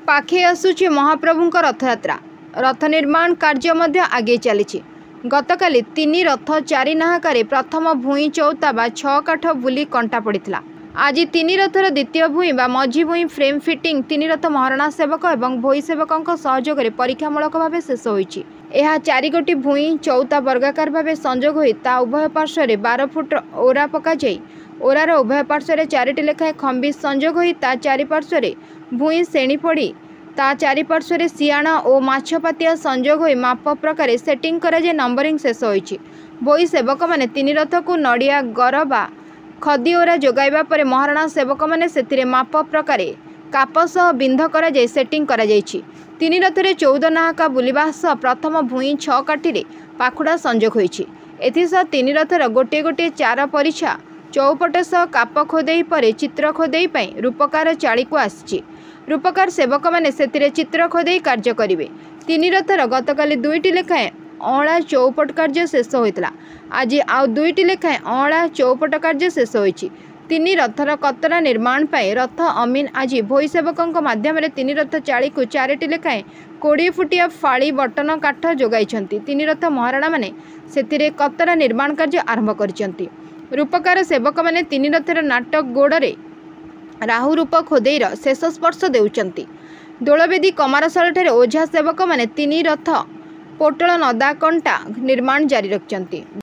पाखे आसुची महाप्रभुंक रथयात्रा रथ निर्माण कार्य मध्य आगे चली। गतकाली 3 रथ 4 नाहकार प्रथम भूई चौता बा 6 काठ बुली कंटा पड़ा। आज 3 रथर द्वितीय भूई बा मझी भूई फ्रेम फिटिंग 3 रथ महारणा सेवक और भोई सेवकों सहयोग परीक्षामूलक भाव शेष होईछि। यह 4 गोटी भूई चौता वर्गाकार भाव संजोग होई ता उभय पार्श्व 12 फुट ओरा पका जाई। ओरार उभय पार्श्व 4टी लेखाएं खंबी संजोग होई ता 4 पार्श्व भूई श्रेणी पड़ी ता 4 पार्श्व सियाणा और माछपातिया संजोग होई माप प्रकार सेटिंग करा जाय नंबरिंग शेष होईछि। भोई सेवक माने 3 रथ को नड़िया गर बा खदी ओरा जोगाइबा परे महारणा सेवक माने सेतिरे माप प्रकार कापस बिंध करा जाय सेटिंग करा जायछि। 3 रथरे 14 नाहका बुलिबा सह प्रथम भूई 6 काठी पाखुड़ा संजोग होईछि। एथिसह 3 रथर गोटे गोटे 4 परिछा चौपट सह काप खोदेई परे चित्र खोदेई पई रूपकार चाली को आछि। रूपकार सेवक माने सेतिरे चित्र खोदेई कार्य करिवे। 3 रथर गतकाली 2टी लेखाएं अँला चौपट कार्य शेष होइतला। आज आउ 2टी लेखाएं अँला चौपट कार्य शेष होईछि। 3 रथर कतरा निर्माण पाए रथ अमीन आज भोई सेवकों माध्यम 3 रथ चाली को 4टी लेखाएं 20 फुटिया फाड़ी बटन काठ जोगाइछंती। 3 रथ महाराणा माने सेतिरे कतरा निर्माण कार्य आरंभ करिसंती। रूपकार सेवक माने 3 रथर नाटक गोड़े राहु रूप खोदेईर शेष स्पर्श देउचंती। दोलवेदी कमारशाल ठारे ओझा सेवक माने 3 रथ पोटल नदा कंटा निर्माण जारी रखिचंती।